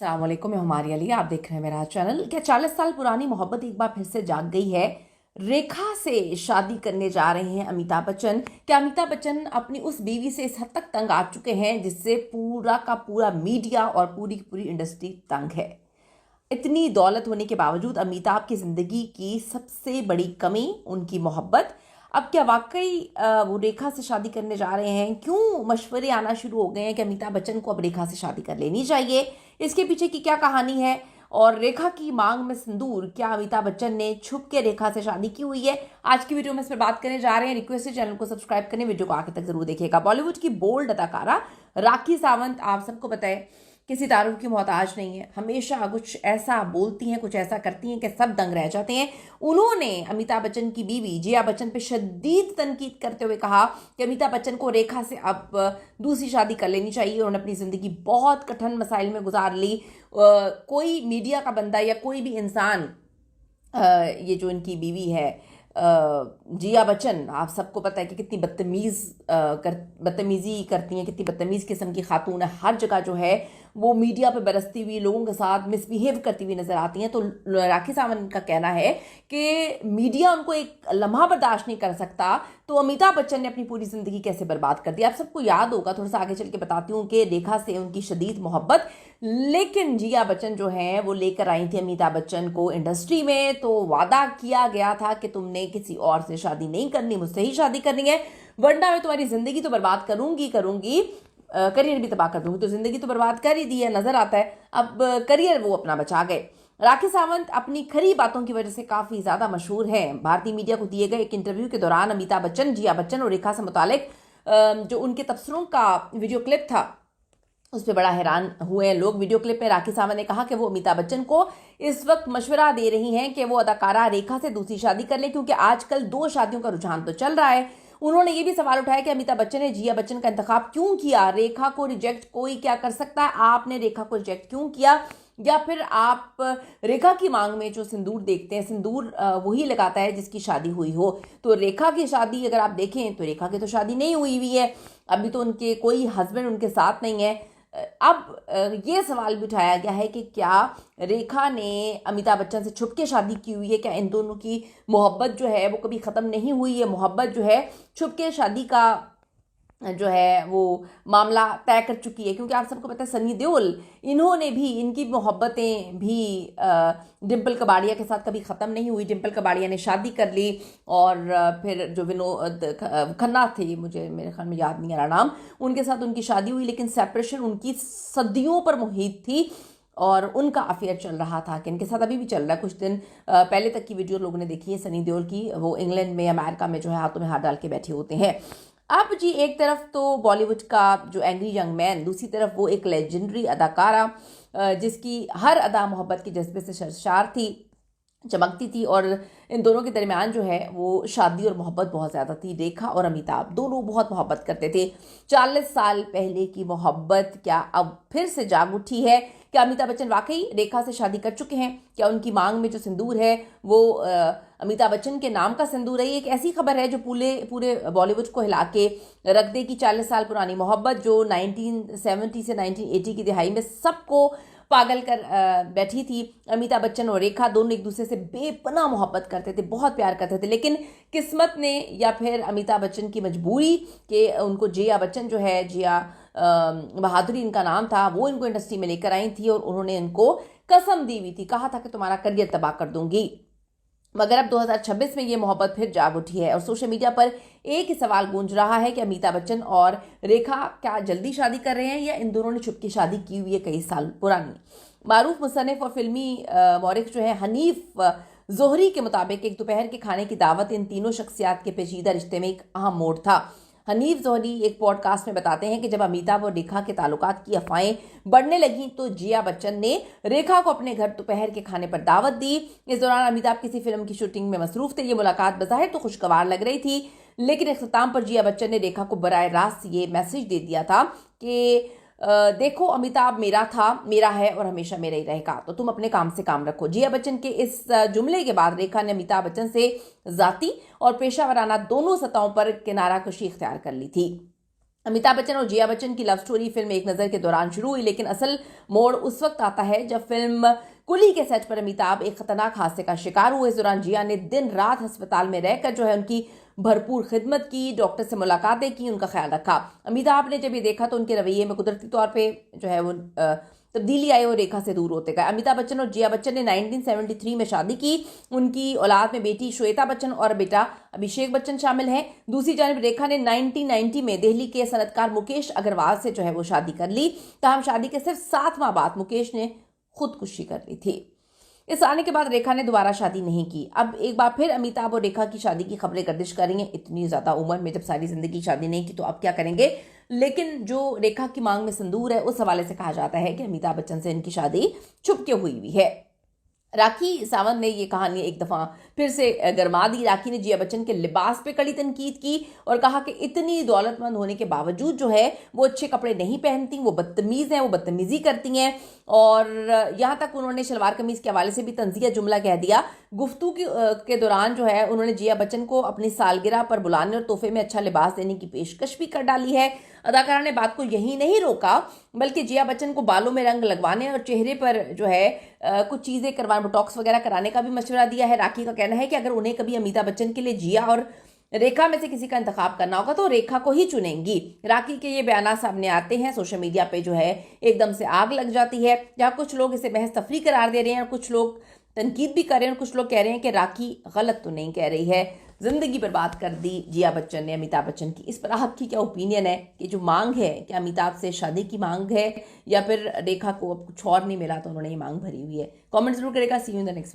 अस्सलाम वालेकुम, मैं हमारी अली। आप देख रहे हैं मेरा चैनल। क्या 40 साल पुरानी मोहब्बत एक बार फिर से जाग गई है? रेखा से शादी करने जा रहे हैं अमिताभ बच्चन। क्या अमिताभ बच्चन अपनी उस बीवी से इस हद तक तंग आ चुके हैं जिससे पूरा का पूरा मीडिया और पूरी की पूरी इंडस्ट्री तंग है? इतनी दौलत होने के बावजूद अमिताभ की जिंदगी की सबसे बड़ी कमी उनकी मोहब्बत। अब क्या वाकई वो रेखा से शादी करने जा रहे हैं? क्यों मशवरे आना शुरू हो गए हैं कि अमिताभ बच्चन को अब रेखा से शादी कर लेनी चाहिए? इसके पीछे की क्या कहानी है? और रेखा की मांग में सिंदूर, क्या अमिताभ बच्चन ने छुप के रेखा से शादी की हुई है? आज की वीडियो में इस पर बात करने जा रहे हैं। रिक्वेस्ट है चैनल को सब्सक्राइब करने, वीडियो को आखिर तक जरूर देखिएगा। बॉलीवुड की बोल्ड अदाकारा राखी सावंत, आप सबको पता है, किसी तारुफ की मोहताज नहीं है। हमेशा कुछ ऐसा बोलती हैं, कुछ ऐसा करती हैं कि सब दंग रह जाते हैं। उन्होंने अमिताभ बच्चन की बीवी जया बच्चन पे शदीद तनकीद करते हुए कहा कि अमिताभ बच्चन को रेखा से अब दूसरी शादी कर लेनी चाहिए। उन्होंने अपनी ज़िंदगी बहुत कठिन मसाइल में गुजार ली। कोई मीडिया का बंदा या कोई भी इंसान, ये जो इनकी बीवी है जिया बच्चन, आप सबको पता है कि कितनी बदतमीज़ी करती हैं, कितनी बदतमीज़ किस्म की खातून है। हर जगह जो है वो मीडिया पे बरसती हुई, लोगों के साथ मिसबिहेव करती हुई नजर आती हैं। तो राखी सावंत का कहना है कि मीडिया उनको एक लम्हा बर्दाश्त नहीं कर सकता, तो अमिताभ बच्चन ने अपनी पूरी ज़िंदगी कैसे बर्बाद कर दी। आप सबको याद होगा, थोड़ा सा आगे चल के बताती हूँ, कि रेखा से उनकी शदीद मोहब्बत, लेकिन जिया बच्चन जो हैं वो लेकर आई थी अमिताभ बच्चन को इंडस्ट्री में। तो वादा किया गया था कि तुमने किसी और से शादी नहीं करनी, मुझसे ही शादी करनी है, वरना मैं तुम्हारी ज़िंदगी तो बर्बाद करूंगी करूंगी, करियर भी तबाह कर दूंगी। तो ज़िंदगी तो बर्बाद कर ही दी है, नज़र आता है। अब करियर वो अपना बचा गए। राखी सावंत अपनी खरी बातों की वजह से काफ़ी ज़्यादा मशहूर हैं। भारतीय मीडिया को दिए गए एक इंटरव्यू के दौरान अमिताभ बच्चन, जिया बच्चन और रेखा से मुतालिक जो उनके तबसरों का वीडियो क्लिप था, उस पर बड़ा हैरान हुए हैं लोग। वीडियो क्लिप में राखी सावंत ने कहा कि वो अमिताभ बच्चन को इस वक्त मशवरा दे रही हैं कि वो अदाकारा रेखा से दूसरी शादी कर ले, क्योंकि आजकल दो शादियों का रुझान तो चल रहा है। उन्होंने ये भी सवाल उठाया कि अमिताभ बच्चन ने जिया बच्चन का इंतखाब क्यों किया? रेखा को रिजेक्ट कोई क्या कर सकता है? आपने रेखा को रिजेक्ट क्यों किया? या फिर आप रेखा की मांग में जो सिंदूर देखते हैं, सिंदूर वही लगाता है जिसकी शादी हुई हो। तो रेखा की शादी अगर आप देखें तो रेखा की तो शादी नहीं हुई हुई है, अभी तो उनके कोई हस्बैंड उनके साथ नहीं है। अब ये सवाल भी उठाया गया है कि क्या रेखा ने अमिताभ बच्चन से छुप के शादी की हुई है? क्या इन दोनों की मोहब्बत जो है वो कभी ख़त्म नहीं हुई है? मोहब्बत जो है छुप के शादी का जो है वो मामला तय कर चुकी है, क्योंकि आप सबको पता है सनी देओल, इन्होंने भी, इनकी मोहब्बतें भी डिम्पल कबाड़िया के साथ कभी ख़त्म नहीं हुई। डिम्पल कबाड़िया ने शादी कर ली और फिर जो विनोद खन्ना थे, मुझे मेरे ख्याल में याद नहीं आ रहा नाम, उनके साथ उनकी शादी हुई, लेकिन सेपरेशन उनकी सदियों पर मुहित थी और उनका अफेयर चल रहा था, कि इनके साथ अभी भी चल रहा है। कुछ दिन पहले तक की वीडियो लोगों ने देखी है सनी देओल की, वो इंग्लैंड में, अमेरिका में जो है हाथों में हाथ डाल के बैठे होते हैं। अब जी एक तरफ तो बॉलीवुड का जो एंग्री यंग मैन, दूसरी तरफ वो एक लेजेंडरी अदाकारा जिसकी हर अदा मोहब्बत के जज्बे से सरशार थी, चमकती थी। और इन दोनों के दरमियान जो है वो शादी और मोहब्बत बहुत ज़्यादा थी। रेखा और अमिताभ दोनों बहुत मोहब्बत करते थे। 40 साल पहले की मोहब्बत क्या अब फिर से जाग उठी है? क्या अमिताभ बच्चन वाकई रेखा से शादी कर चुके हैं? क्या उनकी मांग में जो सिंदूर है वो अमिताभ बच्चन के नाम का सिंदूर है? ये एक ऐसी खबर है जो पूरे पूरे बॉलीवुड को हिला के रख दे कि 40 साल पुरानी मोहब्बत जो 1970 से 1980 की दिहाई में सबको पागल कर बैठी थी। अमिताभ बच्चन और रेखा दोनों एक दूसरे से बेपनाह मोहब्बत करते थे, बहुत प्यार करते थे, लेकिन किस्मत ने या फिर अमिताभ बच्चन की मजबूरी कि उनको जिया बच्चन जो है, जिया बहादुरी इनका नाम था, वो इनको इंडस्ट्री में लेकर आई थी और उन्होंने इनको कसम दी हुई थी, कहा था कि तुम्हारा करियर तबाह कर दूंगी। मगर अब 2026 में ये मोहब्बत फिर जाग उठी है और सोशल मीडिया पर एक ही सवाल गूंज रहा है कि अमिताभ बच्चन और रेखा क्या जल्दी शादी कर रहे हैं या इन दोनों ने छुपकी शादी की हुई है कई साल पुरानी। मारूफ मुसन्निफ और फिल्मी मौरिख जो है हनीफ जोहरी के मुताबिक एक दोपहर के खाने की दावत इन तीनों शख्सियात के पेचीदा रिश्ते में एक अहम मोड़ था। हनीफ जोहरी एक पॉडकास्ट में बताते हैं कि जब अमिताभ और रेखा के ताल्लुकात की अफवाहें बढ़ने लगी तो जिया बच्चन ने रेखा को अपने घर दोपहर के खाने पर दावत दी। इस दौरान अमिताभ किसी फिल्म की शूटिंग में मसरूफ थे। ये मुलाकात बज़ाहिर तो खुशगवार लग रही थी, लेकिन इख्तिताम पर जिया बच्चन ने रेखा को बराह रास्त ये मैसेज दे दिया था कि देखो, अमिताभ मेरा था, मेरा है और हमेशा मेरा ही रहेगा, तो तुम अपने काम से काम रखो। जिया बच्चन के इस जुमले के बाद रेखा ने अमिताभ बच्चन से जाती और पेशा वराना दोनों सतहों पर किनारा कशी इख्तियार कर ली थी। अमिताभ बच्चन और जिया बच्चन की लव स्टोरी फिल्म एक नज़र के दौरान शुरू हुई, लेकिन असल मोड़ उस वक्त आता है जब फिल्म कुली के सेट पर अमिताभ एक खतरनाक हादसे का शिकार हुए। इस दौरान जिया ने दिन रात अस्पताल में रहकर जो है उनकी भरपूर खिदमत की, डॉक्टर से मुलाकातें की, उनका ख्याल रखा। अमिताभ ने जब ये देखा तो उनके रवैये में कुदरती तौर पे जो है वो तब्दीली आई और रेखा से दूर होते गए। अमिताभ बच्चन और जिया बच्चन ने 1973 में शादी की। उनकी औलाद में बेटी श्वेता बच्चन और बेटा अभिषेक बच्चन शामिल हैं। दूसरी जानब रेखा ने 1990 में दिल्ली के सनतकार मुकेश अग्रवाल से जो है वो शादी कर ली। तमाम शादी के सिर्फ 7 माह बाद मुकेश ने खुदकुशी कर ली थी। इस आने के बाद रेखा ने दोबारा शादी नहीं की। अब एक बार फिर अमिताभ और रेखा की शादी की खबरें गर्दिश कर रही हैं। इतनी ज्यादा उम्र में जब सारी जिंदगी शादी नहीं की तो अब क्या करेंगे। लेकिन जो रेखा की मांग में सिंदूर है उस हवाले से कहा जाता है कि अमिताभ बच्चन से इनकी शादी छुप के हुई हुई है। राखी सावंत ने ये कहानी एक दफ़ा फिर से गरमा दी। राखी ने जिया बच्चन के लिबास पे कड़ी तनकीद की और कहा कि इतनी दौलतमंद होने के बावजूद जो है वो अच्छे कपड़े नहीं पहनती, वो बदतमीज़ हैं, वो बदतमीज़ी करती हैं। और यहाँ तक उन्होंने शलवार कमीज़ के हवाले से भी तंज़िया जुमला कह दिया। गुफ्तगू के दौरान जो है उन्होंने जिया बच्चन को अपनी सालगिरह पर बुलाने और तोहफे में अच्छा लिबास देने की पेशकश भी कर डाली है। अदाकारा ने बात को यही नहीं रोका बल्कि जिया बच्चन को बालों में रंग लगवाने और चेहरे पर जो है कुछ चीज़ें करवाने, बोटॉक्स वगैरह कराने का भी मशवरा दिया है। राखी का कहना है कि अगर उन्हें कभी अमिताभ बच्चन के लिए जिया और रेखा में से किसी का इंतखाब करना होगा तो रेखा को ही चुनेंगी। राखी के ये बयान सामने आते हैं, सोशल मीडिया पे जो है एकदम से आग लग जाती है, जहाँ कुछ लोग इसे महज तफरी करार दे रहे हैं और कुछ लोग तनकीद भी कर रहे हैं और कुछ लोग कह रहे हैं कि राखी गलत तो नहीं कह रही है। जिंदगी बर्बाद कर दी जिया बच्चन ने अमिताभ बच्चन की। इस पर आपकी क्या ओपिनियन है कि जो मांग है क्या अमिताभ से शादी की मांग है या फिर रेखा को अब कुछ और नहीं मिला तो उन्होंने ये मांग भरी हुई है? कमेंट जरूर करेगा। See you in the next video.